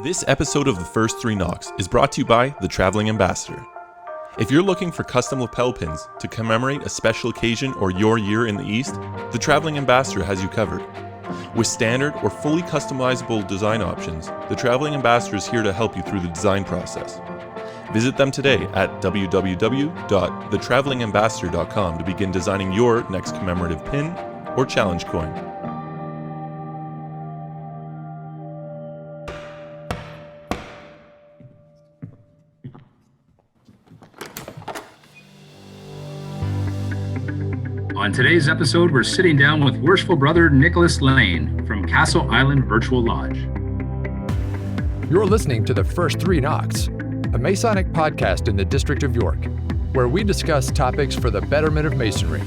This episode of The First Three Knocks is brought to you by The Traveling Ambassador. If you're looking for custom lapel pins to commemorate a special occasion or your year in the East, The Traveling Ambassador has you covered. With standard or fully customizable design options, The Traveling Ambassador is here to help you through the design process. Visit them today at www.thetravelingambassador.com to begin designing your next commemorative pin or challenge coin. On today's episode, we're sitting down with Worshipful Brother Nicholas Lane from Castle Island Virtual Lodge. You're listening to The First Three Knocks, a Masonic podcast in the District of York, where we discuss topics for the betterment of Masonry.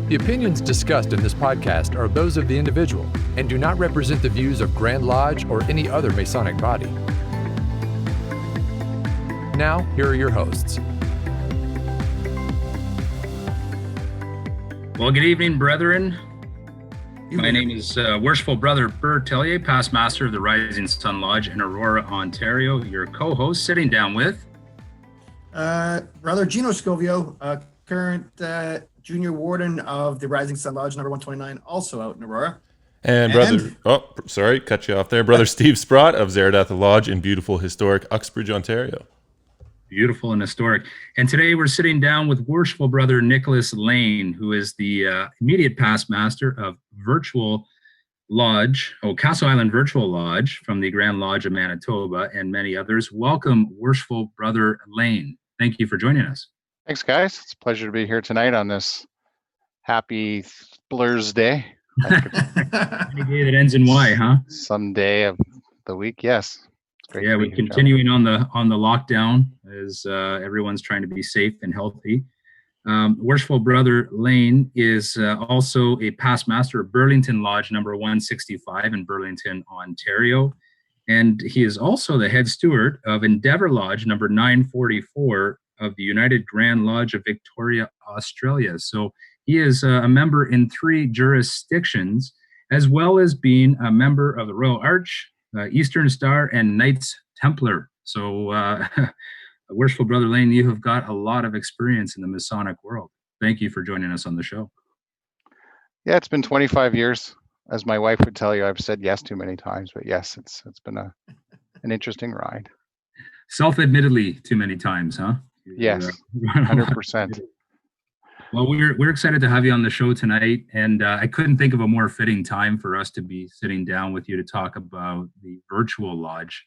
The opinions discussed in this podcast are those of the individual and do not represent the views of Grand Lodge or any other Masonic body. Now, here are your hosts. Well, good evening, brethren. My name is Worshipful Brother Bert Tellier, past master of the Rising Sun Lodge in Aurora, Ontario. Your co-host, sitting down with Brother Gino Scovio, current junior warden of the Rising Sun Lodge, number 129, also out in Aurora. And cut you off there. Brother Steve Sprott of Zaradatha Lodge in beautiful, historic Uxbridge, Ontario. Beautiful and historic. And today we're sitting down with Worshipful Brother Nicholas Lane, who is the immediate past master of Castle Island Virtual Lodge from the Grand Lodge of Manitoba and many others. Welcome, Worshipful Brother Lane. Thank you for joining us. Thanks, guys. It's a pleasure to be here tonight on this happy Blur's Day. Any day that ends in Y, huh? Some day of the week, yes. Yeah, we're continuing on the lockdown as everyone's trying to be safe and healthy. Worshipful Brother Lane is also a past master of Burlington Lodge number 165 in Burlington, Ontario. And he is also the head steward of Endeavour Lodge number 944 of the United Grand Lodge of Victoria, Australia. So he is a member in 3 jurisdictions, as well as being a member of the Royal Arch, Eastern Star, and Knights Templar. So, Worshipful Brother Lane, you have got a lot of experience in the Masonic world. Thank you for joining us on the show. Yeah, it's been 25 years. As my wife would tell you, I've said yes too many times, but yes, it's been an interesting ride. Self-admittedly, too many times, huh? Yes, 100%. Well, we're excited to have you on the show tonight, and I couldn't think of a more fitting time for us to be sitting down with you to talk about the virtual lodge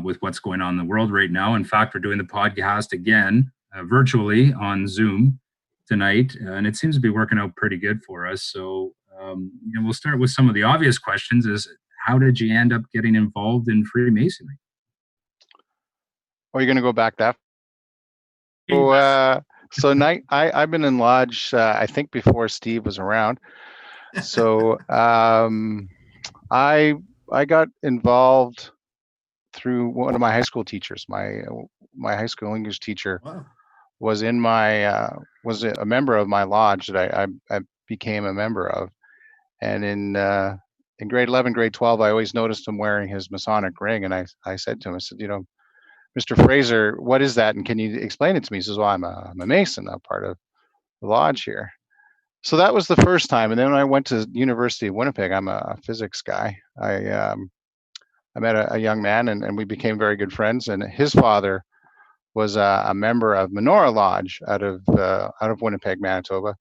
with what's going on in the world right now. In fact, we're doing the podcast again virtually on Zoom tonight, and it seems to be working out pretty good for us. So we'll start with some of the obvious questions: is how did you end up getting involved in Freemasonry? Are you going to go back that? So I've been in Lodge, I think before Steve was around. So I got involved through one of my high school teachers. My high school English teacher was a member of my lodge that I became a member of. And in grade 11, grade 12, I always noticed him wearing his Masonic ring. And I said to him, I said, Mr. Fraser, what is that? And can you explain it to me? He says, well, I'm a Mason. I'm part of the lodge here. So that was the first time. And then when I went to University of Winnipeg, I'm a physics guy. I met a young man and we became very good friends. And his father was a member of Menorah Lodge out of Winnipeg, Manitoba.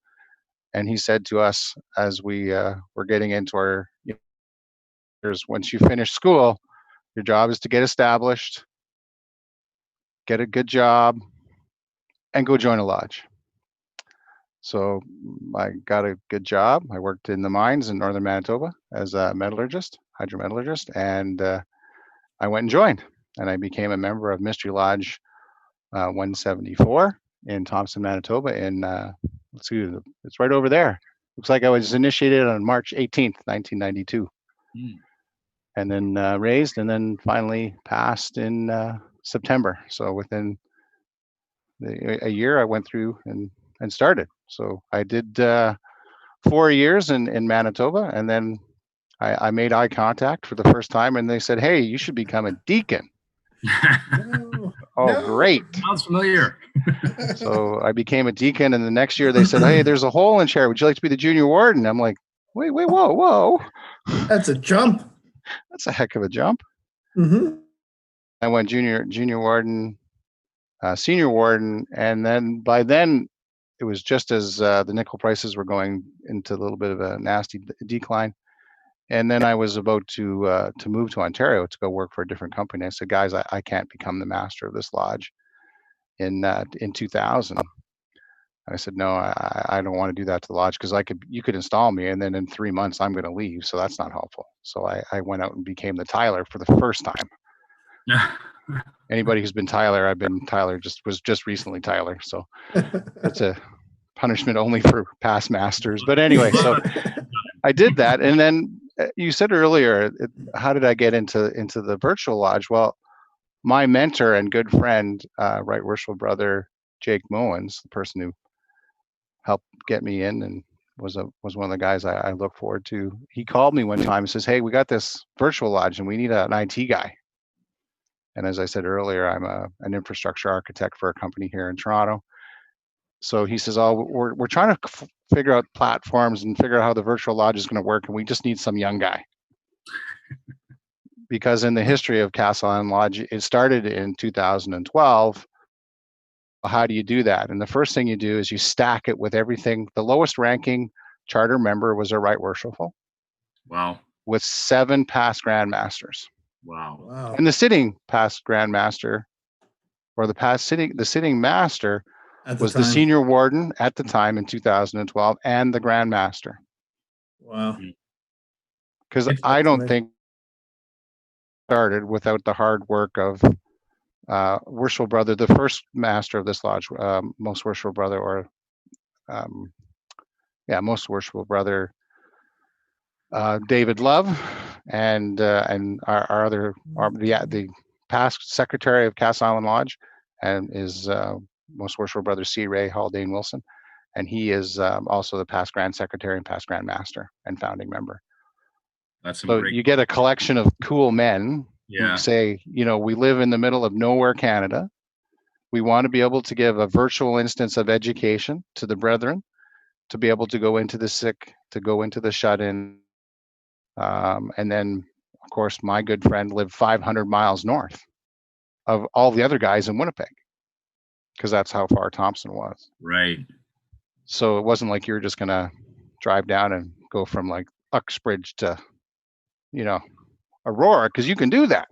And he said to us as we were getting into our years, once you finish school, your job is to get established, get a good job, and go join a lodge. So I got a good job. I worked in the mines in northern Manitoba as a hydrometallurgist, and I went and joined. And I became a member of Mystery Lodge 174 in Thompson, Manitoba. It's right over there. Looks like I was initiated on March 18th, 1992. And then raised, and then finally passed in September. So within a year, I went through and started. So I did 4 years in Manitoba, and then I made eye contact for the first time, and they said, "Hey, you should become a deacon." No. Oh, No. great. Sounds familiar. So I became a deacon, and the next year they said, "Hey, there's a hole in chair. Would you like to be the junior warden?" I'm like, "Wait, whoa. That's a jump. That's a heck of a jump." Mm-hmm. I went junior warden, senior warden, and then by then it was just as the nickel prices were going into a little bit of a nasty decline. And then I was about to move to Ontario to go work for a different company. I said, "Guys, I can't become the master of this lodge in 2000." I said, "No, I don't want to do that to the lodge, because you could install me, and then in 3 months I'm going to leave, so that's not helpful." So I went out and became the Tyler for the first time. Anybody who's been Tyler, I've been Tyler, was just recently Tyler. So that's a punishment only for past masters. But anyway, so I did that. And then you said earlier, how did I get into the virtual lodge? Well, my mentor and good friend, Right Worshipful Brother Jake Mowens, the person who helped get me in and was one of the guys I look forward to. He called me one time and says, "Hey, we got this virtual lodge and we need an IT guy." And as I said earlier, I'm an infrastructure architect for a company here in Toronto. So he says, "Oh, we're trying to figure out platforms and figure out how the virtual lodge is going to work, and we just need some young guy." Because in the history of Castle Island Lodge, it started in 2012. How do you do that? And the first thing you do is you stack it with everything. The lowest ranking charter member was a Right Worshipful. Wow. With 7 past grandmasters. Wow. And the sitting past grandmaster, or the sitting master, was the senior warden at the time in 2012 and the grandmaster. Wow. Because I don't think started without the hard work of Worshipful Brother, the first master of this lodge, Most Worshipful Brother, or Most Worshipful Brother David Love, and our other the past secretary of Castle Island Lodge, and is Most Worshipful Brother C. Ray Haldane Wilson, and he is also the past grand secretary and past grand master and founding member. That's so you get a collection of cool men who say, we live in the middle of nowhere, Canada. We want to be able to give a virtual instance of education to the brethren, to be able to go into the sick, to go into the shut-in. And then, of course, my good friend lived 500 miles north of all the other guys in Winnipeg, because that's how far Thompson was. Right. So it wasn't like you were just going to drive down and go from like Uxbridge to, Aurora, because you can do that.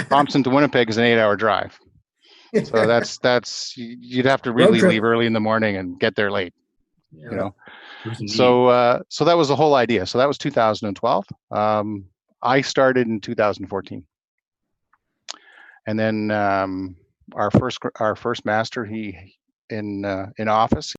Thompson to Winnipeg is an 8-hour drive. So you'd have to really leave early in the morning and get there late. So that was the whole idea. So that was 2012. I started in 2014, and then our first master, in office,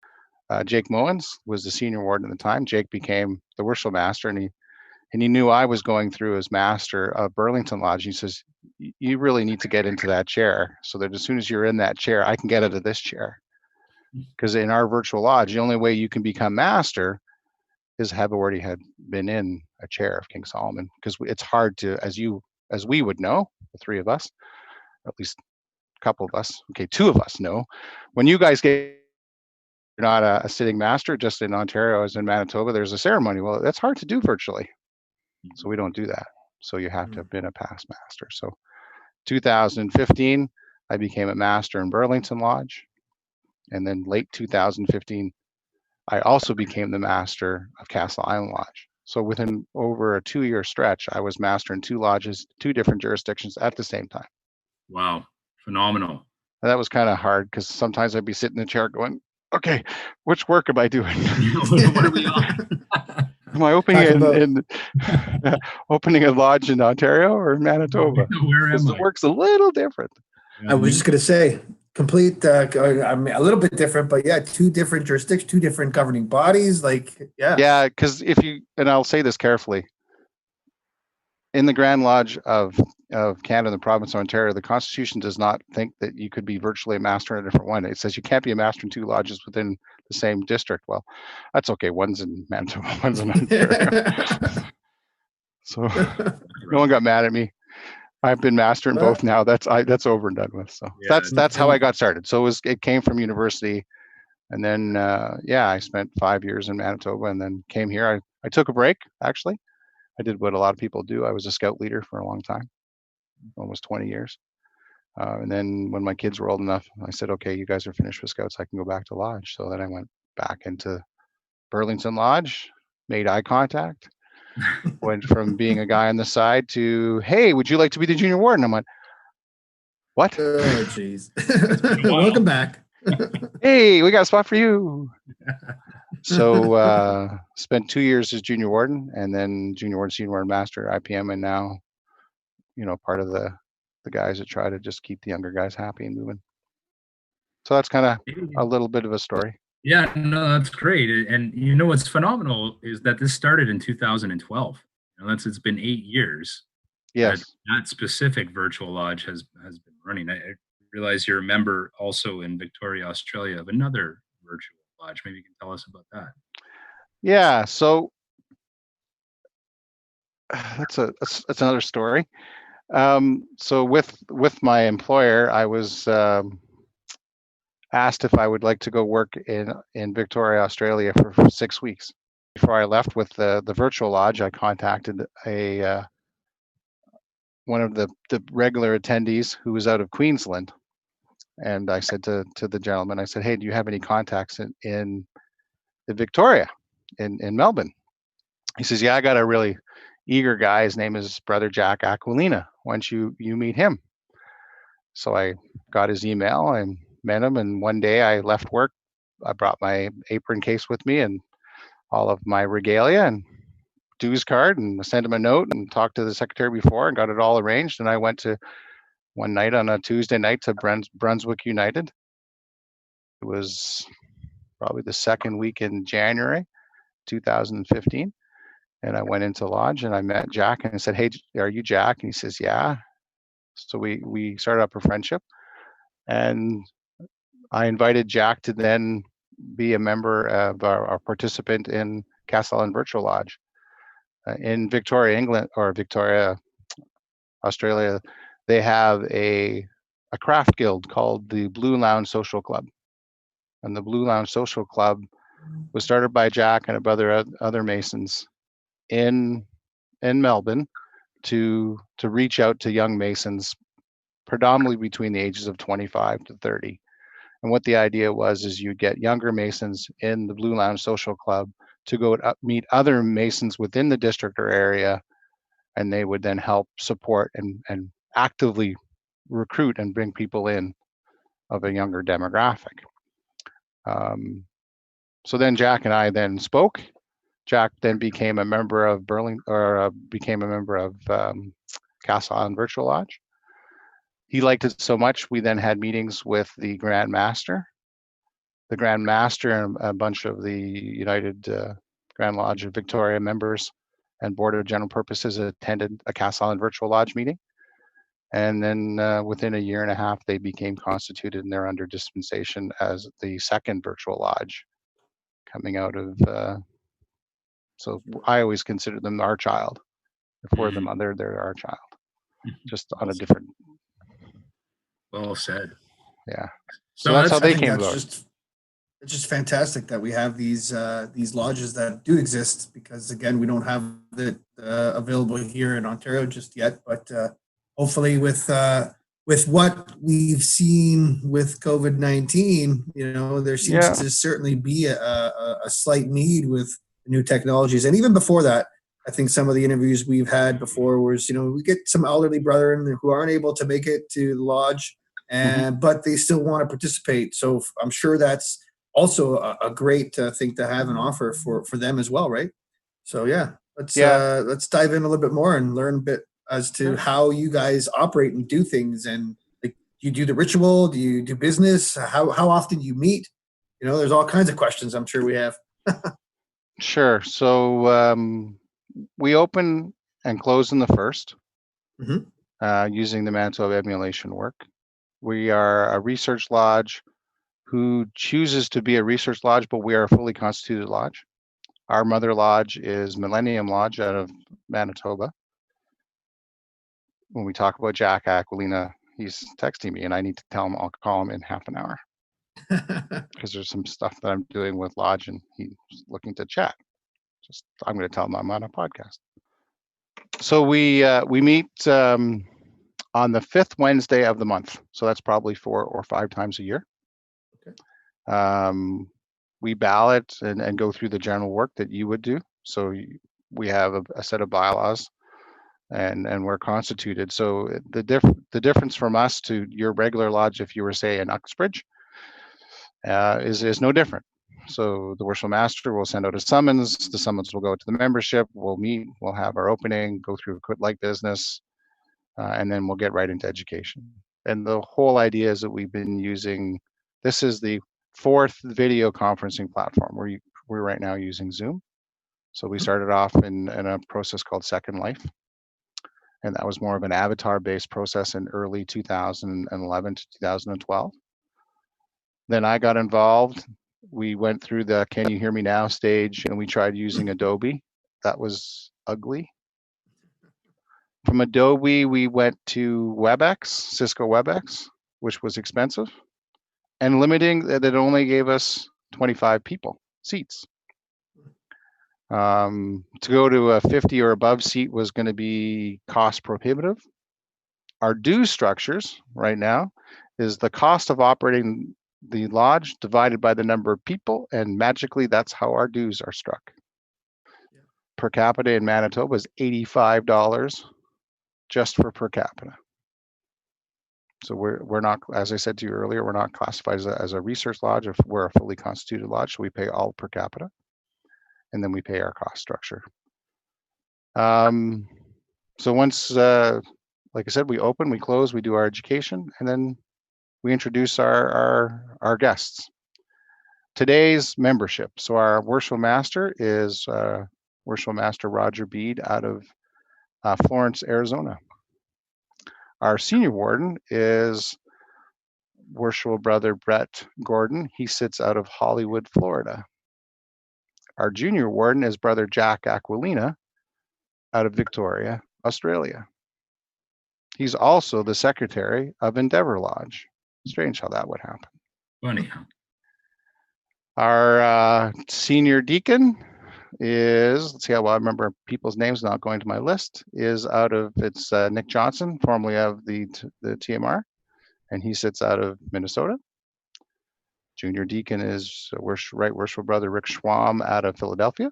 Jake Mowens, was the senior warden at the time. Jake became the worship master, and he knew I was going through as master of Burlington Lodge. He says, "You really need to get into that chair, so that as soon as you're in that chair, I can get out of this chair." Because in our virtual lodge, the only way you can become master is have already had been in a chair of King Solomon. Because it's hard to, as we would know, the three of us, or at least a couple of us, okay, 2 of us know, when you guys you're not a sitting master, just in Ontario as in Manitoba, there's a ceremony. Well, that's hard to do virtually. So we don't do that. So you have to have been a past master. So 2015, I became a master in Burlington Lodge. And then late 2015, I also became the master of Castle Island Lodge. So within over a 2-year stretch, I was master in 2 lodges, 2 different jurisdictions at the same time. Wow. Phenomenal. And that was kind of hard, because sometimes I'd be sitting in the chair going, okay, which work am I doing? What are we on? Am I opening opening a lodge in Ontario or in Manitoba? Where am I? The work's a little different. I was just going to say, complete, I mean, a little bit different, but 2 different jurisdictions, 2 different governing bodies, Yeah, because and I'll say this carefully, in the Grand Lodge of Canada and the province of Ontario, the Constitution does not think that you could be virtually a master in a different one. It says you can't be a master in 2 lodges within the same district. Well, that's okay. One's in Manitoba, one's in Ontario. So no one got mad at me. I've been master in both now. That's over and done with. So that's how I got started. So it came from university, and then I spent 5 years in Manitoba, and then came here. I took a break, actually. I did what a lot of people do. I was a scout leader for a long time, almost 20 years. And then when my kids were old enough, I said, okay, you guys are finished with scouts. I can go back to lodge. So then I went back into Burlington Lodge, made eye contact, went from being a guy on the side to, hey, would you like to be the junior warden? I'm like, what? Oh, jeez. Welcome back. Hey, we got a spot for you. So spent 2 years as junior warden, and then junior warden, senior warden master, IPM, and now, part of the guys that try to just keep the younger guys happy and moving. So that's kind of a little bit of a story. Yeah, no, that's great. And what's phenomenal is that this started in 2012. It's been 8 years. Yes. That specific virtual lodge has been running. I realize you're a member also in Victoria, Australia, of another virtual lodge. Maybe you can tell us about that. Yeah. So that's another story. So with my employer, I was asked if I would like to go work in Victoria, Australia for 6 weeks. Before I left with the virtual lodge, I contacted one of the regular attendees who was out of Queensland, and I said to the gentleman, I said, hey, do you have any contacts in Victoria, in Melbourne? He says, yeah, I got a really eager guy. His name is Brother Jack Aquilina. Why don't you meet him? So I got his email and met him, and one day I left work. I brought my apron case with me and all of my regalia and dues card, and sent him a note and talked to the secretary before and got it all arranged. And I went to one night on a Tuesday night to Brunswick United. It was probably the second week in January 2015. And I went into lodge and I met Jack and I said, hey, are you Jack? And he says, yeah. So we started up a friendship, and I invited Jack to then be a member of our participant in Castle Island Virtual Lodge. In Victoria, England, or Victoria, Australia, they have a craft guild called the Blue Lounge Social Club. And the Blue Lounge Social Club was started by Jack and a brother other Masons in Melbourne to reach out to young Masons, predominantly between the ages of 25 to 30. And what the idea was is you get younger Masons in the Blue Lounge Social Club to go meet other Masons within the district or area, and they would then help support and actively recruit and bring people in of a younger demographic. So then Jack and I then spoke. Jack then became a member of Castle Island Virtual Lodge. He liked it so much, we then had meetings with the Grand Master. The Grand Master and a bunch of the United Grand Lodge of Victoria members and Board of General Purposes attended a Castle Island Virtual Lodge meeting. And then within a year and a half, they became constituted, and they're under dispensation as the second virtual lodge coming out of, so I always consider them our child. If we're the mother, they're our child, just on a different. Well said. Yeah. So that's how they came about. It's just fantastic that we have these lodges that do exist, because again, we don't have it available here in Ontario just yet, but hopefully with what we've seen with COVID-19, there seems to certainly be a slight need with new technologies. And even before that, I think some of the interviews we've had before was, we get some elderly brethren who aren't able to make it to the lodge, but they still want to participate. So I'm sure that's also a great thing to have and offer for them as well, right? So let's dive in a little bit more and learn a bit as to how you guys operate and do things. And like, you do the ritual? Do you do business? How often you meet? There's all kinds of questions I'm sure we have. Sure. So we open and close on the 1st using the Manitoba emulation work. We are a research lodge who chooses to be a research lodge, but we are a fully constituted lodge. Our mother lodge is Millennium Lodge out of Manitoba. when we talk about Jack Aquilina, he's texting me and I need to tell him I'll call him in half an hour because there's some stuff that I'm doing with Lodge and he's looking to chat. I'm going to tell him I'm on a podcast. So we meet on the 5th Wednesday of the month. So that's probably 4 or 5 times a year. Okay. We ballot and go through the general work that you would do. So we have a set of bylaws and we're constituted. So the difference from us to your regular lodge, if you were, say, in Uxbridge, is no different. So the worshipful master will send out a summons. The summons will go to the membership. We'll meet. We'll have our opening, go through a quit like business, and then we'll get right into education. And the whole idea is that we've been using, this is the 4th video conferencing platform. We're right now using Zoom. So we started off in a process called Second Life. And that was more of an avatar-based process in early 2011 to 2012. Then I got involved. We went through the Can You Hear Me Now stage and we tried using Adobe. That was ugly. From Adobe, we went to WebEx, Cisco WebEx, which was expensive and limiting that it only gave us 25 people, seats. To go to a 50 or above seat was going to be cost prohibitive. Our dues structures right now is the cost of operating the lodge divided by the number of people, and magically that's how our dues are struck. Yeah. Per capita in Manitoba is $85 just for per capita. So we're not, as I said to you earlier, we're not classified as a research lodge. If we're a fully constituted lodge, so we pay all per capita, and then we pay our cost structure. So once, like I said, we open, we close, we do our education, and then we introduce our guests. Today's membership. So our worshipful master is worshipful master Roger Bede out of Florence, Arizona. Our senior warden is worshipful brother Brett Gordon. He sits out of Hollywood, Florida. Our junior warden is brother Jack Aquilina out of Victoria, Australia. He's also the secretary of Endeavor Lodge. Strange how that would happen. Funny. Our senior deacon is, let's see how well I remember people's names, not going to my list, is out of, it's Nick Johnson, formerly of the TMR, and he sits out of Minnesota. Junior deacon is Right Worshipful Brother Rick Schwam out of Philadelphia.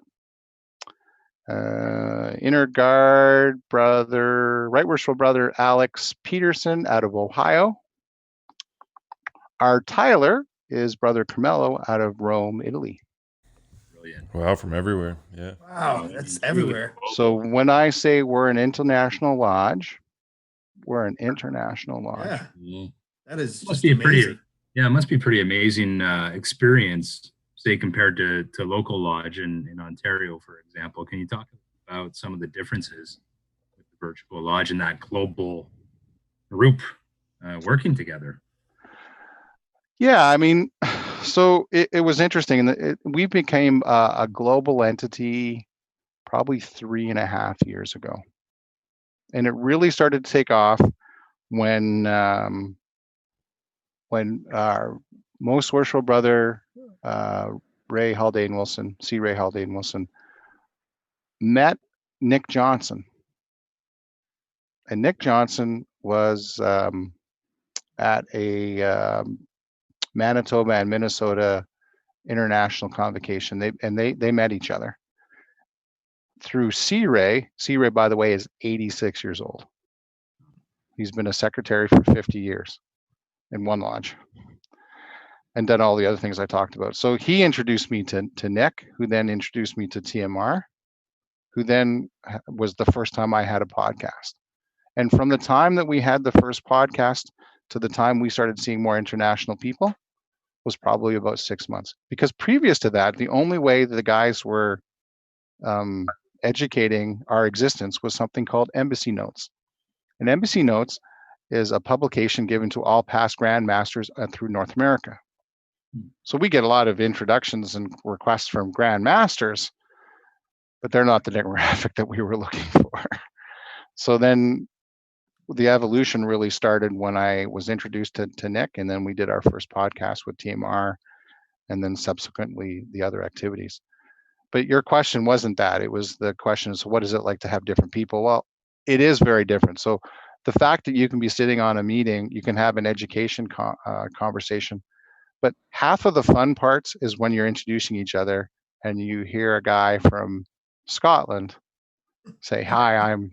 Inner Guard Right Worshipful Brother Alex Peterson out of Ohio. Our Tyler is Brother Carmelo out of Rome, Italy. Brilliant. Wow, from everywhere. Yeah. Wow, that's everywhere. So when I say we're an international lodge, we're an international lodge. Yeah. Mm-hmm. That is must be amazing. It must be pretty amazing experience, say, compared to local lodge in Ontario, for example. Can you talk about some of the differences with the virtual lodge and that global group working together? Yeah, I mean, so it was interesting. We became a global entity probably 3.5 years ago. And it really started to take off when our most worshipful brother, Ray Haldane Wilson, C. Ray Haldane Wilson, met Nick Johnson. And Nick Johnson was at a Manitoba and Minnesota international convocation. They met each other through C. Ray. C. Ray, by the way, is 86 years old. He's been a secretary for 50 years in one lodge and done all the other things I talked about. So he introduced me to Nick, who then introduced me to TMR, who then was the first time I had a podcast. And from the time that we had the first podcast to the time we started seeing more international people was probably about 6 months. Because previous to that, the only way that the guys were educating our existence was something called Embassy Notes. And Embassy Notes is a publication given to all past Grand Masters through North America. So we get a lot of introductions and requests from Grand Masters, but they're not the demographic that we were looking for. So then the evolution really started when I was introduced to Nick, and then we did our first podcast with TMR, and then subsequently the other activities. But your question wasn't that. It was the question is, what is it like to have different people? Well, it is very different. So the fact that you can be sitting on a meeting, you can have an education conversation, but half of the fun parts is when you're introducing each other and you hear a guy from Scotland say, hi, I'm,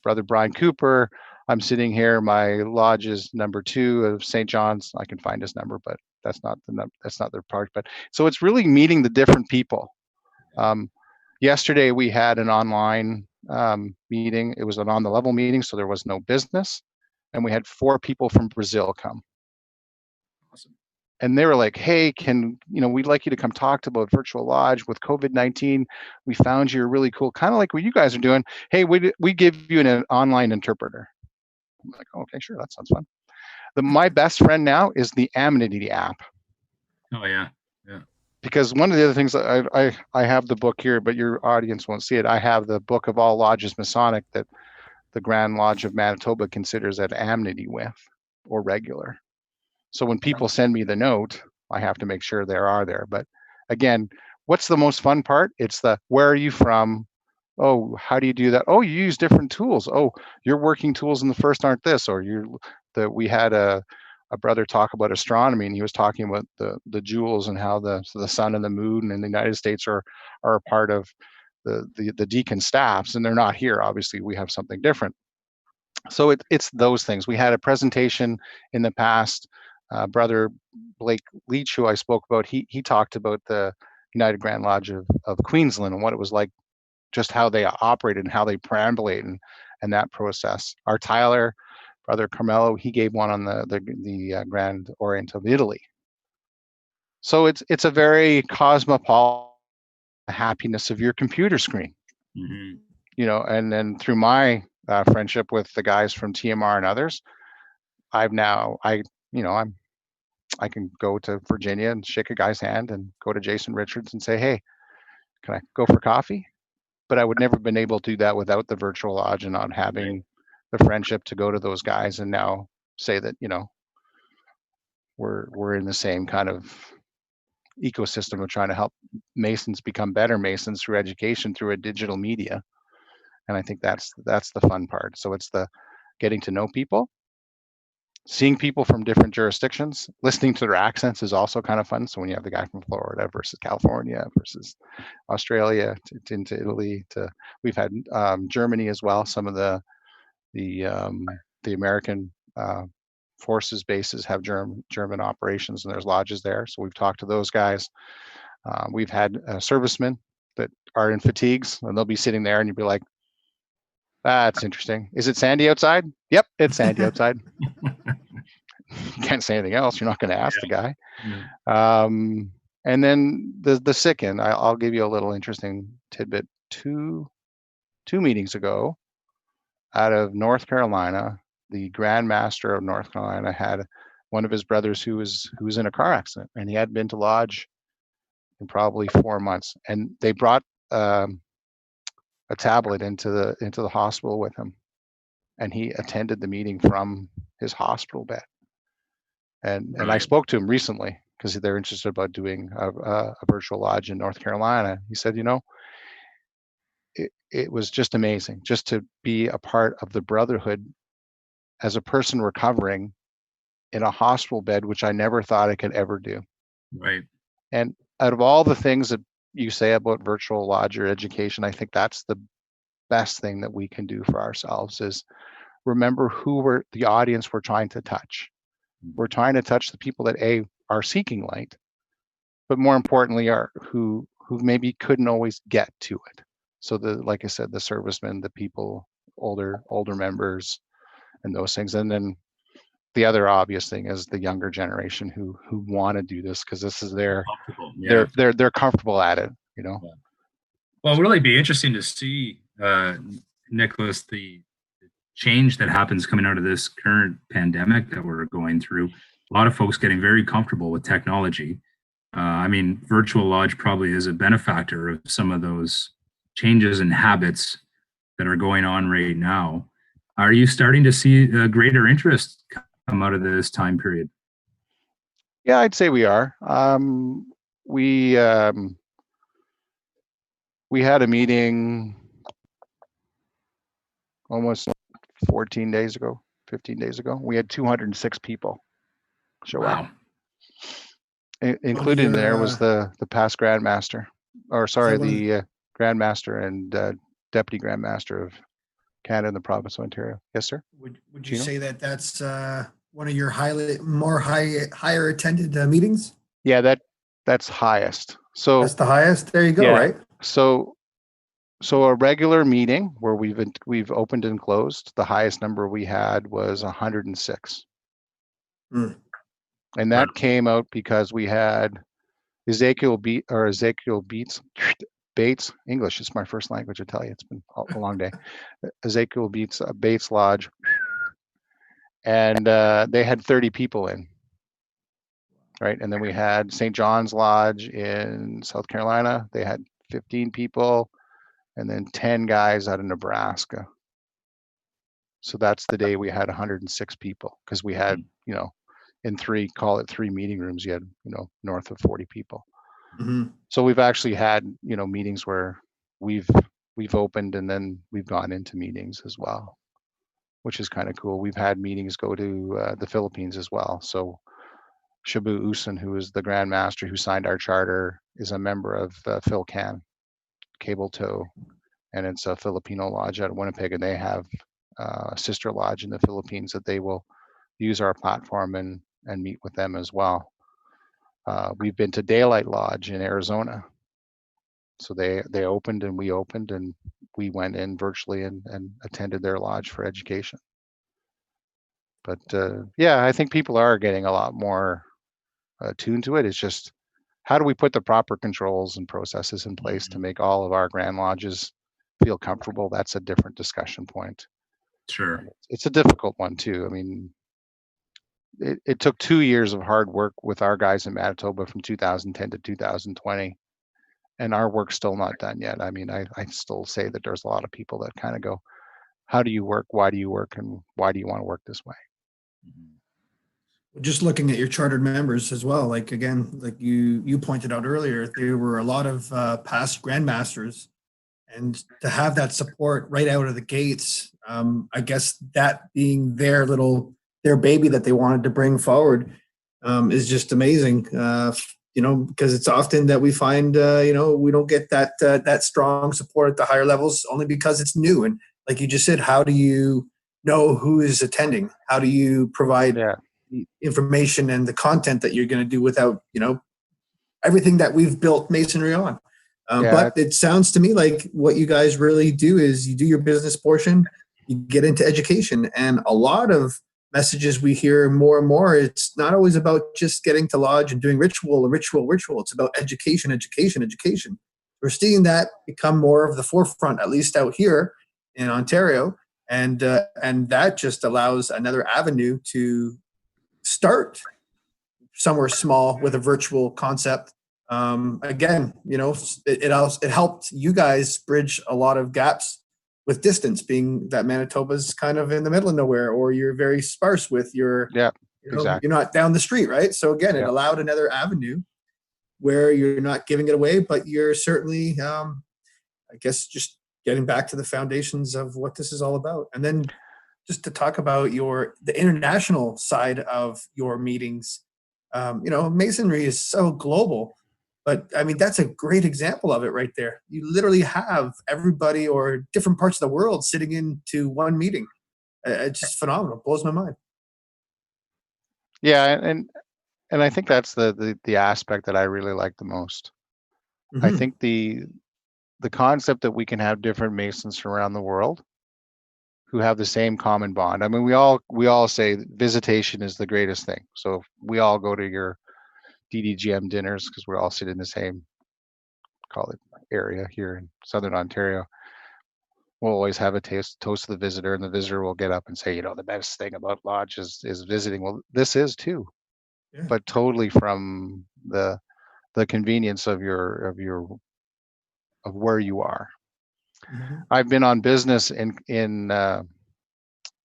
Brother Brian Cooper. I'm sitting here. My lodge is number 2 of St. John's. I can find his number, but that's not their part. But so it's really meeting the different people. Yesterday we had an online meeting. It was an on the level meeting, so there was no business, and we had 4 people from Brazil come. Awesome. And they were like, hey, we'd like you to come talk about Virtual Lodge with COVID-19. We found you're really cool, kind of like what you guys are doing. Hey, we give you an online interpreter. I'm like, oh, okay, sure, that sounds fun. My best friend now is the Amenity app. Oh yeah. Because one of the other things that I have the book here, but your audience won't see it. I have the book of all lodges Masonic that the Grand Lodge of Manitoba considers at Amenity with, or regular. So when people send me the note, I have to make sure they are there. But again, what's the most fun part? It's where are you from? Oh, how do you do that? Oh, you use different tools. Oh, your working tools in the first aren't this. Or we had a brother talk about astronomy, and he was talking about the jewels and how the sun and the moon in the United States are a part of the deacon staffs, and they're not here. Obviously, we have something different. So it's those things. We had a presentation in the past. Brother Blake Leach, who I spoke about, he talked about the United Grand Lodge of Queensland and what it was like, just how they operated and how they perambulate and that process. Our Tyler, Brother Carmelo, he gave one on the Grand Orient of Italy. So it's a very cosmopolitan happiness of your computer screen. Mm-hmm. And then through my friendship with the guys from TMR and others, I can go to Virginia and shake a guy's hand and go to Jason Richards and say, hey, can I go for coffee? But I would never been able to do that without the virtual lodge and not having the friendship to go to those guys and now say that, we're in the same kind of ecosystem of trying to help Masons become better Masons through education, through a digital media. And I think that's the fun part. So it's the getting to know people, seeing people from different jurisdictions, listening to their accents is also kind of fun. So when you have the guy from Florida versus California versus Australia into Italy, we've had Germany as well. Some of the American forces bases have German operations, and there's lodges there. So we've talked to those guys. We've had servicemen that are in fatigues, and they'll be sitting there, and you'd be like, that's interesting. Is it sandy outside? Yep, it's sandy outside. You can't say anything else. You're not going to ask the guy. And then the sick-in, I'll give you a little interesting tidbit. Two meetings ago, out of North Carolina, the Grand Master of North Carolina had one of his brothers who was in a car accident, and he hadn't been to lodge in probably 4 months. And they brought a tablet into the hospital with him, and he attended the meeting from his hospital bed. And I spoke to him recently because they're interested about doing a virtual lodge in North Carolina. He said, it was just amazing just to be a part of the brotherhood as a person recovering in a hospital bed, which I never thought I could ever do. Right. And out of all the things that you say about virtual lodge or education, I think that's the best thing that we can do for ourselves is remember who the audience we're trying to touch. We're trying to touch the people that are seeking light, but more importantly are who maybe couldn't always get to it. So like I said, the servicemen, the people, older members, and those things. And then the other obvious thing is the younger generation who want to do this because this is they're comfortable at it. Well, it'll really be interesting to see, Nicholas, the change that happens coming out of this current pandemic that we're going through. A lot of folks getting very comfortable with technology. Virtual lodge probably is a benefactor of some of those changes in habits that are going on right now. Are you starting to see a greater interest come out of this time period? Yeah, I'd say we are. We had a meeting almost 14 days ago, 15 days ago. We had 206 people show up. Wow. Included in there was the past Grandmaster, or sorry, the Grandmaster and Deputy Grandmaster of Canada and the Province of Ontario. Yes, sir. Would you say that that's one of your higher attended meetings? Yeah, that's highest. So that's the highest. There you go. Yeah. Right. So a regular meeting where we've opened and closed, the highest number we had was 106. Mm. And that came out because we had Ezekiel Bates. English is my first language, I tell you. It's been a long day. Ezekiel Bates Lodge. And they had 30 people in. Right. And then we had St. John's Lodge in South Carolina. They had 15 people. And then 10 guys out of Nebraska. So that's the day we had 106 people, because we had, in three meeting rooms, you had, north of 40 people. Mm-hmm. So we've actually had, meetings where we've opened and then we've gone into meetings as well, which is kind of cool. We've had meetings go to the Philippines as well. So Shabu Usan, who is the Grand Master who signed our charter, is a member of PhilCan, Cable Tow. And it's a Filipino lodge out of Winnipeg, and they have a sister lodge in the Philippines that they will use our platform and meet with them as well. We've been to Daylight Lodge in Arizona. So they opened and we opened, and we went in virtually and attended their lodge for education. But yeah, I think people are getting a lot more attuned to it. It's just, how do we put the proper controls and processes in place to make all of our Grand Lodges feel comfortable? That's a different discussion point. Sure. It's a difficult one too. I mean, it took 2 years of hard work with our guys in Manitoba from 2010 to 2020, and our work's still not done yet. I mean, I still say that there's a lot of people that kind of go, how do you work? Why do you work? And why do you want to work this way? Just looking at your chartered members as well, like again, like you pointed out earlier, there were a lot of past grandmasters, and to have that support right out of the gates, I guess that being their baby that they wanted to bring forward, is just amazing. Because it's often that we find we don't get that strong support at the higher levels, only because it's new. And like you just said, how do you know who is attending? How do you provide the information and the content that you're going to do without everything that we've built Masonry on? But it sounds to me like what you guys really do is you do your business portion, you get into education, and a lot of messages we hear more and more, it's not always about just getting to lodge and doing ritual. It's about education. We're seeing that become more of the forefront, at least out here in Ontario, and that just allows another avenue to start somewhere small with a virtual concept. Again, it helped you guys bridge a lot of gaps with distance, being that Manitoba's kind of in the middle of nowhere, or you're very sparse with your, exactly. You're not down the street, right? So again, it allowed another avenue where you're not giving it away, but you're certainly, I guess, just getting back to the foundations of what this is all about. And then just to talk about the international side of your meetings, Masonry is so global. But I mean, that's a great example of it right there. You literally have everybody or different parts of the world sitting into one meeting. It's just phenomenal. It blows my mind. Yeah, and I think that's the aspect that I really like the most. Mm-hmm. I think the concept that we can have different Masons from around the world who have the same common bond. I mean, we all say visitation is the greatest thing. So if we all go to your DDGM dinners, because we're all sitting in the same, call it, area here in Southern Ontario. We'll always have a toast to the visitor, and the visitor will get up and say, the best thing about lodge is visiting. Well, this is too, but totally from the convenience of where you are. Mm-hmm. I've been on business in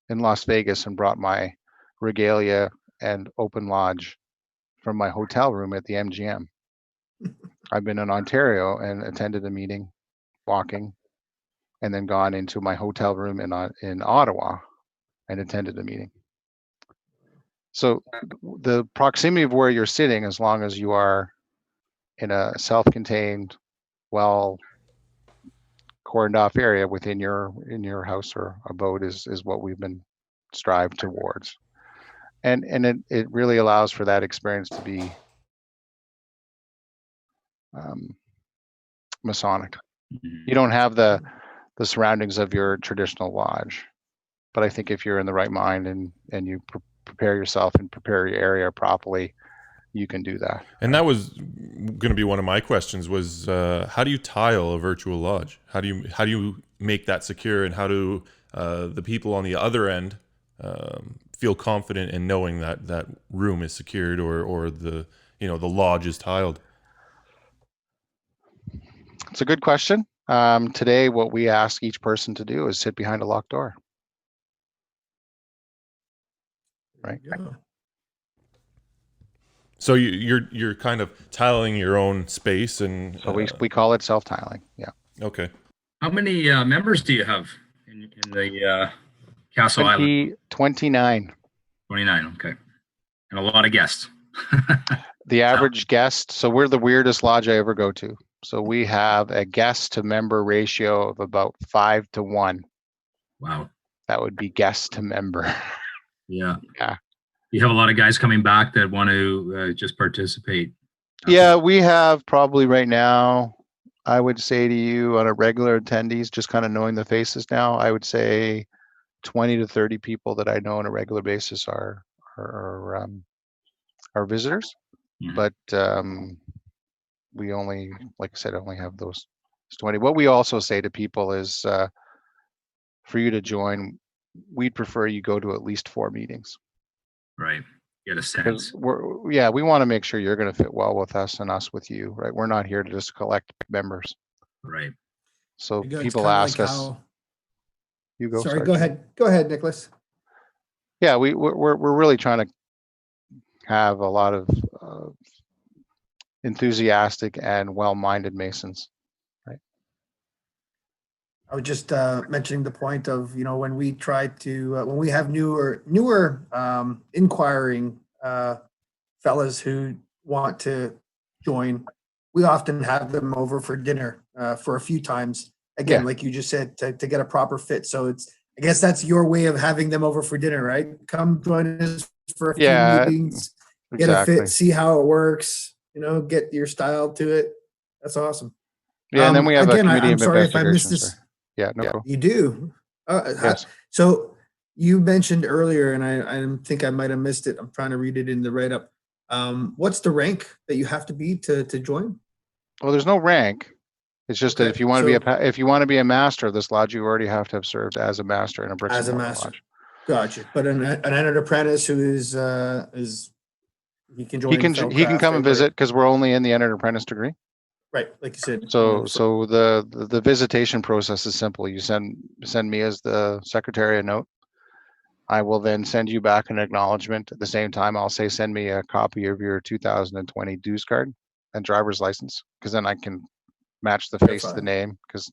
in Las Vegas and brought my regalia and open lodge from my hotel room at the MGM. I've been in Ontario and attended a meeting, walking, and then gone into my hotel room in Ottawa and attended a meeting. So the proximity of where you're sitting, as long as you are in a self-contained, well cordoned off area within your house or abode, is what we've been strive towards. And it really allows for that experience to be Masonic. You don't have the surroundings of your traditional lodge, but I think if you're in the right mind and you prepare yourself and prepare your area properly, you can do that. And that was going to be one of my questions, was how do you tile a virtual lodge? How do you make that secure, and how do the people on the other end feel confident in knowing that that room is secured, or the lodge is tiled? It's a good question. Today, what we ask each person to do is sit behind a locked door. Right. Yeah. So you're kind of tiling your own space, and so we call it self-tiling. Yeah. Okay. How many members do you have in the Castle Island? 29. 29. Okay, and a lot of guests. The average guest. So we're the weirdest lodge I ever go to. So we have a guest to member ratio of about 5 to 1. Wow. That would be guest to member. Yeah. Yeah. You have a lot of guys coming back that want to just participate. Yeah, we have probably right now, I would say to you, on a regular attendees, just kind of knowing the faces now, I would say 20 to 30 people that I know on a regular basis are visitors. Mhm. But we only, like I said, only have those 20. What we also say to people is, for you to join, we'd prefer you go to at least 4 meetings. Right. Get a sense. We want to make sure you're going to fit well with us and us with you, right? We're not here to just collect members. Right. So It's people kinda ask like us. how- You go. Sorry, go ahead. Go ahead, Nicholas. Yeah, we're really trying to have a lot of enthusiastic and well-minded Masons. I was just mentioning the point of, when we try to, when we have newer inquiring fellas who want to join, we often have them over for dinner for a few times. Again, like you just said, to get a proper fit. So I guess that's your way of having them over for dinner, right? Come join us for a few meetings, get a fit, see how it works, get your style to it. That's awesome. Yeah, and then we have again, a committee I'm of sorry if I missed investigation. this. Yeah, no. You do. Yes. So you mentioned earlier, and I think I might have missed it. I'm trying to read it in the write-up. What's the rank that you have to be to join? Well, there's no rank. It's just that if you want to be a master of this lodge, you already have to have served as a master in a bricks and mortar lodge. Gotcha. But an entered apprentice who is he can join. He can come and visit, because we're only in the entered apprentice degree. Right, like you said. So the visitation process is simple. You send me as the secretary a note. I will then send you back an acknowledgement. At the same time, I'll say, send me a copy of your 2020 dues card and driver's license, because then I can match the face to the name, because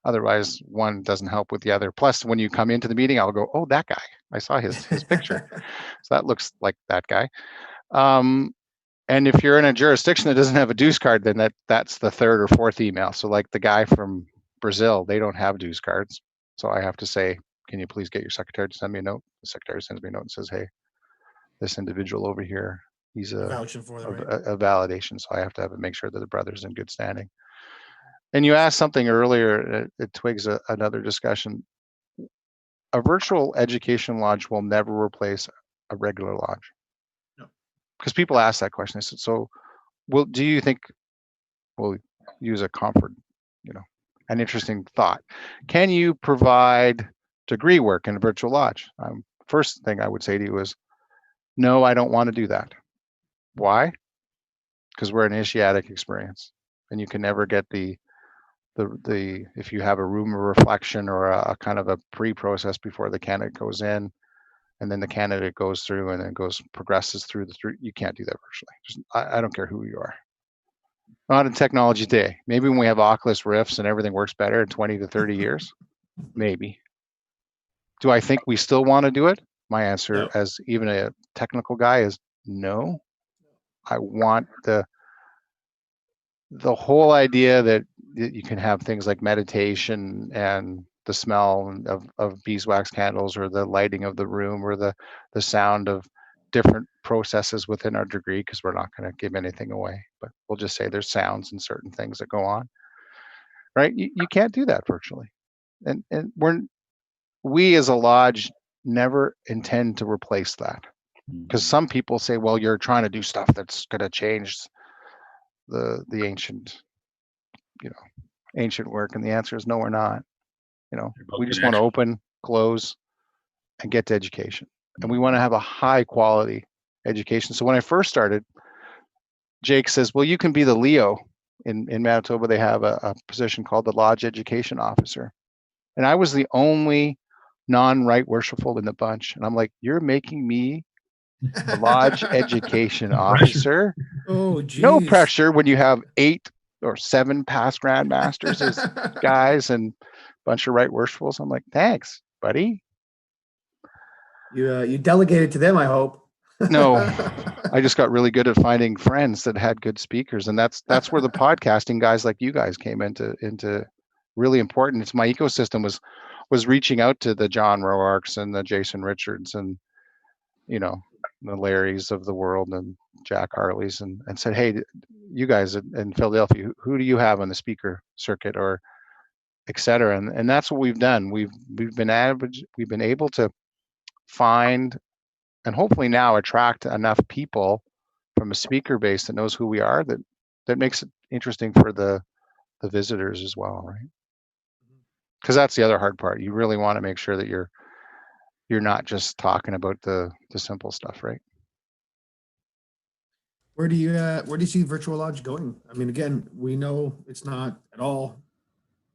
otherwise one doesn't help with the other. Plus, when you come into the meeting, I'll go, oh, that guy. I saw his picture. So that looks like that guy. And if you're in a jurisdiction that doesn't have a dues card, then that's the 3rd or 4th email. So like the guy from Brazil, they don't have dues cards. So I have to say, can you please get your secretary to send me a note? The secretary sends me a note and says, hey, this individual over here, he's a validation. So I have to make sure that the brother's in good standing. And you asked something earlier, it twigs another discussion. A virtual education lodge will never replace a regular lodge. Because people ask that question. I said, so do you think we'll use a comfort, an interesting thought. Can you provide degree work in a virtual lodge? First thing I would say to you is, no, I don't want to do that. Why? Because we're an initiatic experience, and you can never get the the if you have a room of reflection or a kind of a pre-process before the candidate goes in, and then the candidate goes through and then progresses through you can't do that virtually. I don't care who you are. Not in technology today. Maybe when we have Oculus Rifts and everything works better in 20 to 30 years, maybe. Do I think we still want to do it? My answer, as even a technical guy, is no. I want the whole idea that you can have things like meditation and the smell of beeswax candles, or the lighting of the room, or the sound of different processes within our degree, because we're not going to give anything away, but we'll just say there's sounds and certain things that go on, right? You can't do that virtually. And we as a lodge never intend to replace that, because some people say, well, you're trying to do stuff that's going to change the ancient work, and the answer is no, we're not. We just want to open, close, and get to education, and we want to have a high quality education. So when I first started, Jake says, well, you can be the Leo. In Manitoba, they have a position called the Lodge Education Officer, and I was the only non-right worshipful in the bunch, and I'm like, you're making me the Lodge Education Officer? Oh, geez. No pressure when you have 8 or 7 past grandmasters as guys and a bunch of right worshipfuls. I'm like, thanks, buddy. You delegated to them, I hope. No, I just got really good at finding friends that had good speakers, and that's where the podcasting guys like you guys came into really important. It's my ecosystem was reaching out to the John Roarks and the Jason Richards and the Larrys of the world and Jack Harleys, and said, hey, you guys in Philadelphia, who do you have on the speaker circuit, or et cetera? And that's what we've done. We've been able to find and hopefully now attract enough people from a speaker base that knows who we are, that makes it interesting for the visitors as well, right? Because that's the other hard part. You really want to make sure that you're not just talking about the simple stuff, right? Where do you see Virtual Lodge going? I mean, again, we know it's not at all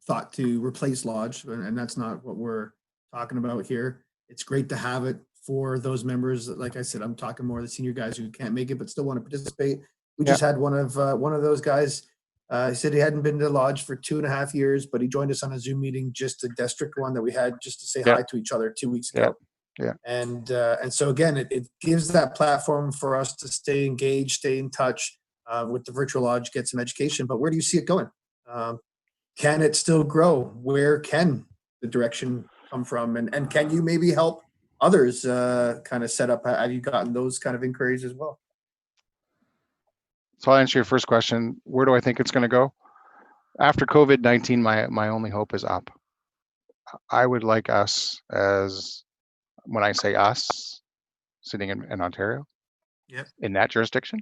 thought to replace Lodge, and that's not what we're talking about here. It's great to have it for those members. Like I said, I'm talking more the senior guys who can't make it but still want to participate. We just had one of those guys. He said he hadn't been to Lodge for 2.5 years, but he joined us on a Zoom meeting, just a district one that we had, just to say hi to each other 2 weeks ago. Yeah. And so again, it gives that platform for us to stay engaged, stay in touch with the Virtual Lodge, get some education. But where do you see it going? Can it still grow? Where can the direction come from? And can you maybe help others kind of set up? Have you gotten those kind of inquiries as well? So I'll answer your first question. Where do I think it's going to go? After COVID-19, my only hope is up. I would like us, as when I say us, sitting in Ontario, in that jurisdiction,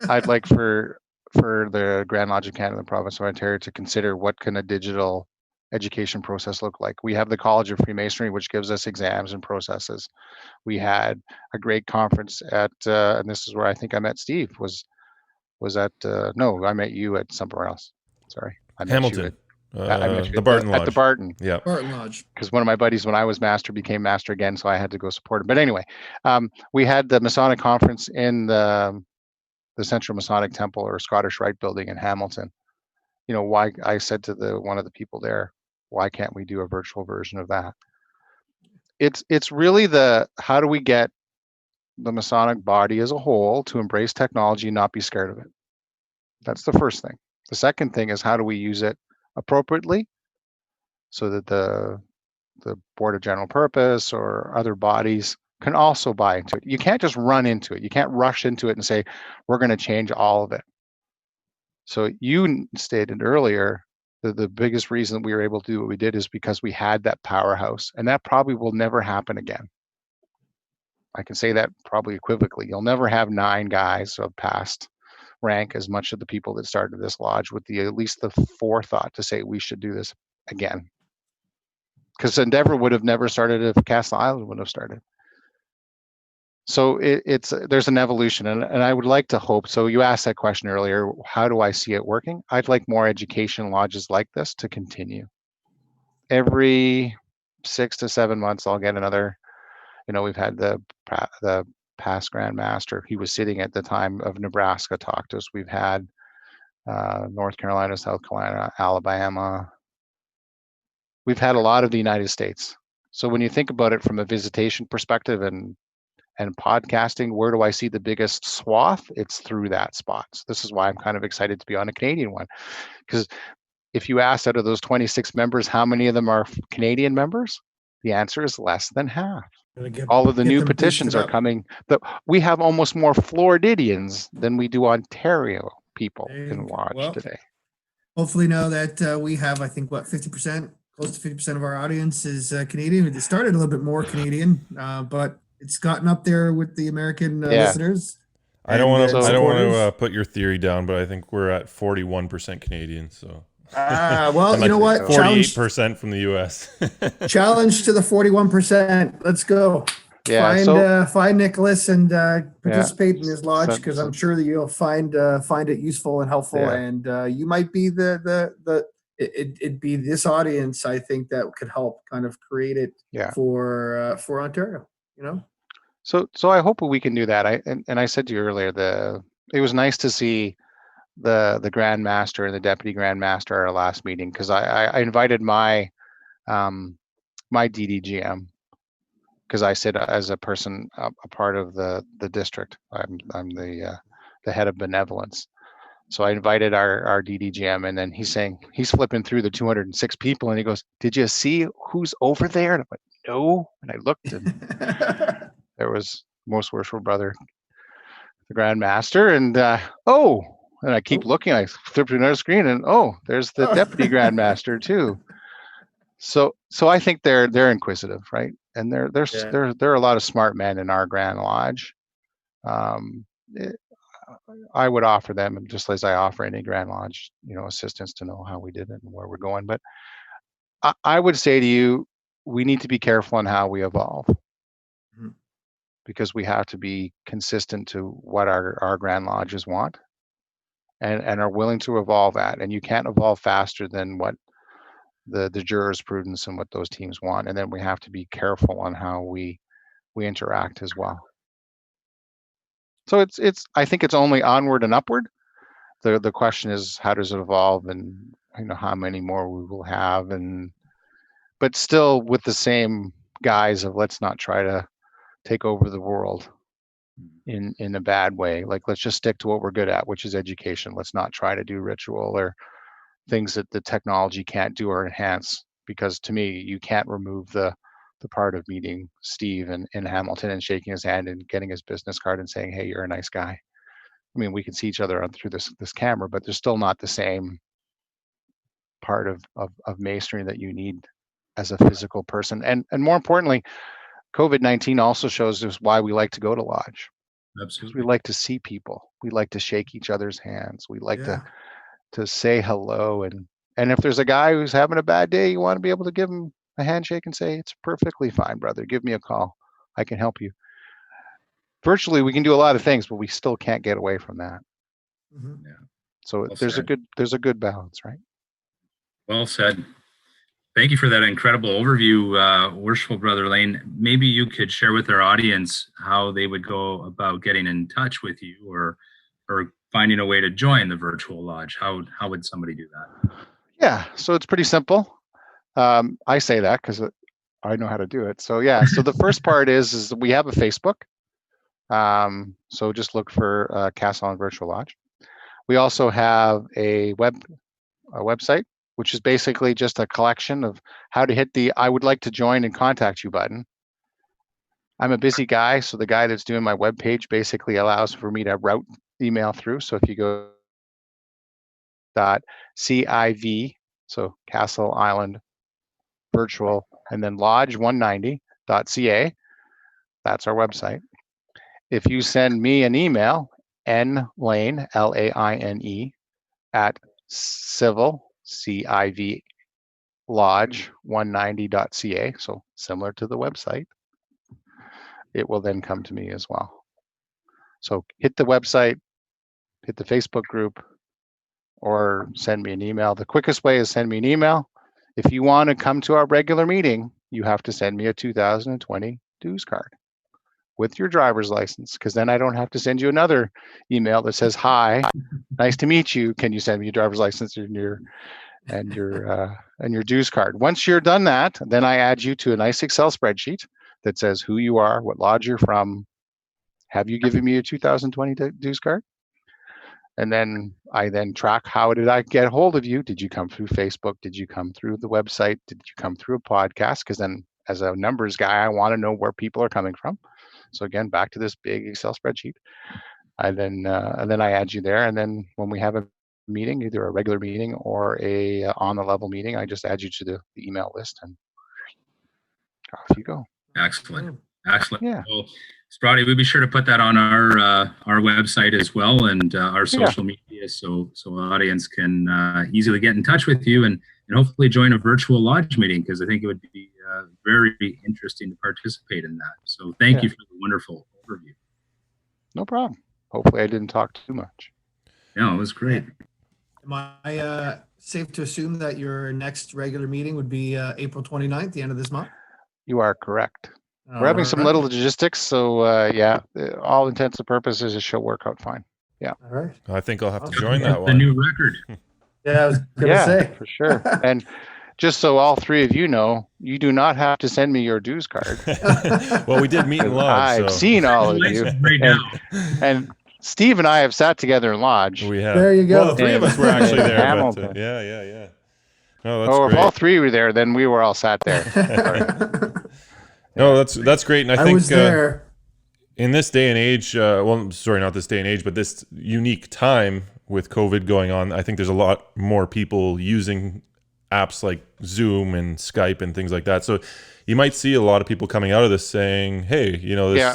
I'd like for the Grand Lodge of Canada and the Province of Ontario to consider what can a digital education process look like. We have the College of Freemasonry, which gives us exams and processes. We had a great conference at, and this is where I think I met Steve, was at, no, I met you at somewhere else. Sorry. I met Hamilton. I met you the Barton Lodge. At the Barton. Yeah. Barton Lodge. Because one of my buddies, when I was master, became master again, so I had to go support him. But anyway, we had the Masonic conference in the Central Masonic Temple, or Scottish Rite building in Hamilton. Why, I said to one of the people there, why can't we do a virtual version of that? It's really how do we get the Masonic body as a whole to embrace technology and not be scared of it? That's the first thing. The second thing is, how do we use it appropriately so that the Board of General Purpose or other bodies can also buy into it? You can't just run into it. You can't rush into it and say, we're going to change all of it. So you stated earlier that the biggest reason we were able to do what we did is because we had that powerhouse, and that probably will never happen again. I can say that probably equivocally. You'll never have 9 guys of past rank as much of the people that started this lodge with at least the forethought to say we should do this again. Because Endeavor would have never started if Castle Island would have started. So there's an evolution, and I would like to hope. So you asked that question earlier. How do I see it working? I'd like more education lodges like this to continue. Every 6 to 7 months, I'll get another. We've had the past Grand Master. He was sitting at the time of Nebraska talk to us. We've had North Carolina, South Carolina, Alabama. We've had a lot of the United States. So when you think about it from a visitation perspective and podcasting, where do I see the biggest swath? It's through that spot. So this is why I'm kind of excited to be on a Canadian one, because if you ask out of those 26 members, how many of them are Canadian members? The answer is less than half. All of the new petitions are coming. We have almost more Floridians than we do Ontario people in Lodge today. Hopefully now that we have, I think, 50%, close to 50% of our audience is Canadian. It started a little bit more Canadian, but it's gotten up there with the American listeners. I don't want to put your theory down, but I think we're at 41% Canadian. So, well, you know what? 48% from the U.S. Challenge to the 41%. Let's go. Yeah, find Nicholas and participate in his lodge, because I'm sure that you'll find it useful and helpful, and you might be it'd be this audience, I think, that could help kind of create it for Ontario. So I hope we can do that. I said to you earlier, it was nice to see the Grand Master and the Deputy Grand Master at our last meeting, because I invited my my DDGM, because I sit as a person, a part of the district. I'm the head of benevolence. So I invited our DDGM, and then he's flipping through the 206 people, and he goes, "Did you see who's over there?" And I'm like, "No." And I looked, and there was Most Worshipful Brother, the Grand Master, and and I keep looking. I flip to another screen, and there's the Deputy Grand Master too. So I think they're inquisitive, right? And there are a lot of smart men in our Grand Lodge. I would offer them, and just as I offer any Grand Lodge, assistance to know how we did it and where we're going. But I would say to you, we need to be careful on how we evolve, because we have to be consistent to what our Grand Lodges want, and are willing to evolve at. And you can't evolve faster than what the jurisprudence and what those teams want. And then we have to be careful on how we interact as well. So I think it's only onward and upward. The question is, how does it evolve, and how many more we will have, but still with the same guise of, let's not try to take over the world in a bad way. Like, let's just stick to what we're good at, which is education. Let's not try to do ritual or things that the technology can't do or enhance, because to me, you can't remove the part of meeting Steve in Hamilton and shaking his hand and getting his business card and saying, "Hey, you're a nice guy." I mean, we can see each other through this camera, but there's still not the same part of Masonry that you need as a physical person. And more importantly, COVID-19 also shows us why we like to go to Lodge. Absolutely. We like to see people. We like to shake each other's hands. We like to say hello. And if there's a guy who's having a bad day, you want to be able to give him a handshake and say, "It's perfectly fine, brother. Give me a call. I can help you." Virtually, we can do a lot of things, but we still can't get away from that. Yeah. So Well there's said. a good balance, right? Well said. Thank you for that incredible overview, Worshipful Brother Lane. Maybe you could share with our audience how they would go about getting in touch with you, or finding a way to join the virtual lodge. How would somebody do that? Yeah, so it's pretty simple. I say that because I know how to do it. So so the first part is we have a Facebook. So just look for Castle and Virtual Lodge. We also have a website, which is basically just a collection of how to hit the "I would like to join and contact you" button. I'm a busy guy, so the guy that's doing my webpage basically allows for me to route email through. So if you go .civ, so Castle Island Virtual, and then lodge190.ca, that's our website. If you send me an email, nlane, LAINE, at civil, CIV, lodge190.ca, so similar to the website, it will then come to me as well. So hit the website, hit the Facebook group, or send me an email. The quickest way is send me an email. If you want to come to our regular meeting, you have to send me a 2020 dues card with your driver's license, because then I don't have to send you another email that says, "Hi, nice to meet you. Can you send me your driver's license and your dues card?" Once you're done that, then I add you to a nice Excel spreadsheet that says who you are, what lodge you're from. Have you given me a 2020 dues card? And then I track, how did I get a hold of you? Did you come through Facebook? Did you come through the website? Did you come through a podcast? Because then as a numbers guy, I want to know where people are coming from. So again, back to this big Excel spreadsheet. And then I add you there. And then when we have a meeting, either a regular meeting or a on the level meeting, I just add you to the email list, and off you go. Excellent. Yeah. Well, Sprotty, we'll be sure to put that on our website as well, and our social media, so the audience can easily get in touch with you and hopefully join a virtual lodge meeting, because I think it would be very interesting to participate in that. So thank you for the wonderful overview. No problem. Hopefully I didn't talk too much. No, it was great. Am I safe to assume that your next regular meeting would be April 29th, the end of this month? You are correct. We're having some little logistics, so all intents and purposes, it should work out fine. Yeah. All right. I think I'll have to join that one. The new record. Yeah, I was gonna say. For sure. And just so all three of you know, you do not have to send me your dues card. Well, we did meet in lodge. I've seen all of you. Right now. And Steve and I have sat together in lodge. We have. There you go. Well, the three of us were actually there. But, Hamilton. yeah. No, that's If great. all three were there, then we were all sat there. No, that's great. And I think was there. In this day and age, well, sorry, not this day and age, but this unique time with COVID going on, I think there's a lot more people using apps like Zoom and Skype and things like that. So you might see a lot of people coming out of this saying, hey,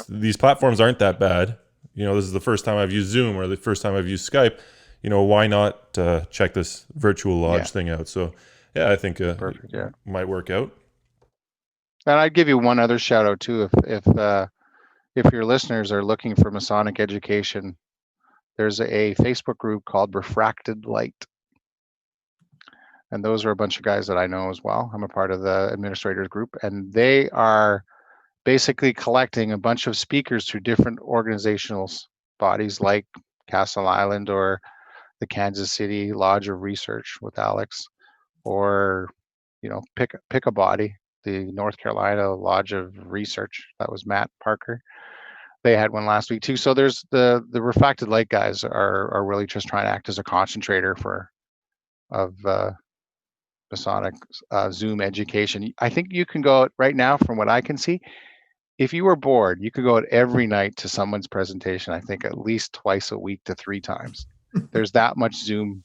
these platforms aren't that bad. This is the first time I've used Zoom or the first time I've used Skype. Why not check this virtual lodge thing out? So I think Perfect, it might work out. And I'd give you one other shout out too. If your listeners are looking for Masonic education, there's a Facebook group called Refracted Light. And those are a bunch of guys that I know as well. I'm a part of the administrators group, and they are basically collecting a bunch of speakers through different organizational bodies like Castle Island or the Kansas City Lodge of Research with Alex, or pick a body, the North Carolina Lodge of Research, that was Matt Parker. They had one last week too. So there's the Refracted Light guys are really just trying to act as a concentrator of Masonic Zoom education. I think you can go out right now, from what I can see, if you were bored, you could go out every night to someone's presentation. I think at least twice a week to 3 times. There's that much Zoom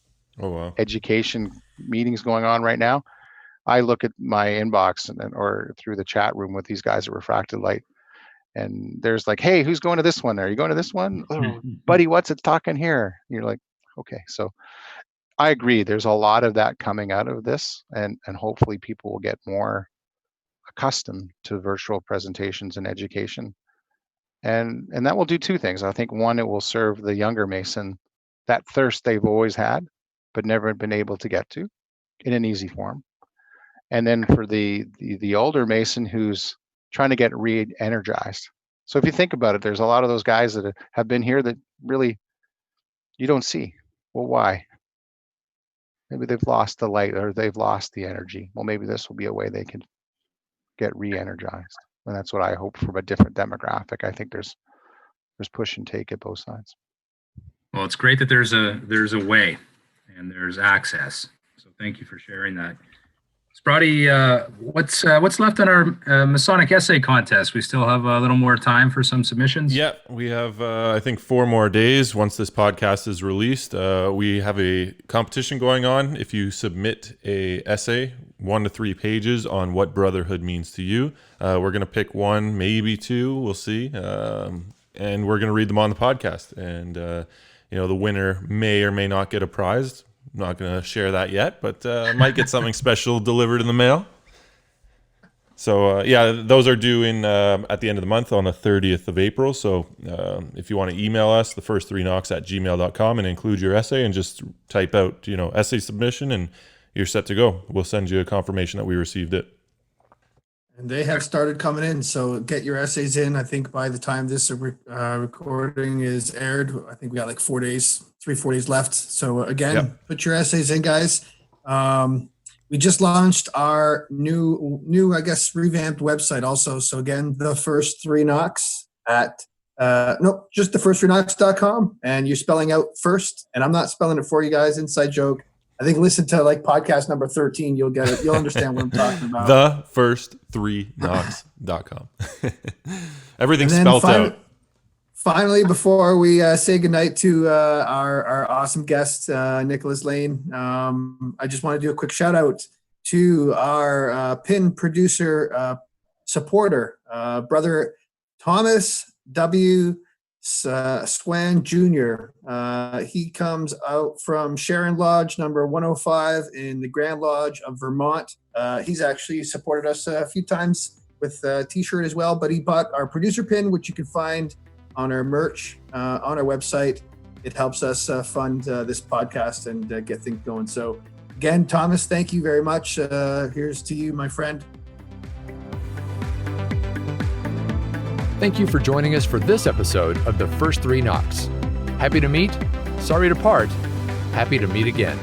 education meetings going on right now. I look at my inbox or through the chat room with these guys at Refracted Light, and there's like, hey, who's going to this one? Are you going to this one? Oh, buddy, what's it talking here? And you're like, okay. So I agree. There's a lot of that coming out of this, and hopefully people will get more accustomed to virtual presentations and education. And that will do 2 things. I think one, it will serve the younger Mason that thirst they've always had, but never been able to get to in an easy form. And then for the older Mason who's trying to get re-energized. So if you think about it, there's a lot of those guys that have been here that really you don't see. Well, why? Maybe they've lost the light or they've lost the energy. Well, maybe this will be a way they can get re-energized. And that's what I hope from a different demographic. I think there's push and take at both sides. Well, it's great that there's a way and there's access. So thank you for sharing that. Sprotty, what's left on our Masonic essay contest? We still have a little more time for some submissions. Yeah, we have I think 4 more days once this podcast is released. We have a competition going on. If you submit a essay, 1 to 3 pages on what brotherhood means to you, we're going to pick 1, maybe 2. We'll see, and we're going to read them on the podcast. And the winner may or may not get a prize. I'm not going to share that yet, but might get something special delivered in the mail. So those are due in at the end of the month on the 30th of April. So if you want to email us, the first 3 knocks at gmail.com, and include your essay and just type out, essay submission, and you're set to go. We'll send you a confirmation that we received it. And they have started coming in. So get your essays in. I think by the time this recording is aired, I think we got like 4 days, 3-4 days left. So again, Put your essays in, guys. We just launched our new, I guess, revamped website also. So again, the first 3 knocks at, just the first3knocks.com, and you're spelling out first, and I'm not spelling it for you guys. Inside joke. I think listen to like podcast number 13. You'll get it. You'll understand what I'm talking about. The first3knocks.com. Everything's spelled out. Finally, before we say goodnight to our awesome guest, Nicholas Lane, I just want to do a quick shout out to our pin producer supporter, brother Thomas W. Swan Jr. He comes out from Sharon Lodge, number 105 in the Grand Lodge of Vermont. He's actually supported us a few times with a t-shirt as well, but he bought our producer pin, which you can find on our merch on our website. It helps us fund this podcast and get things going. So again, Thomas, thank you very much. Here's to you, my friend. Thank you for joining us for this episode of the First 3 Knocks. Happy to meet, sorry to part, happy to meet again.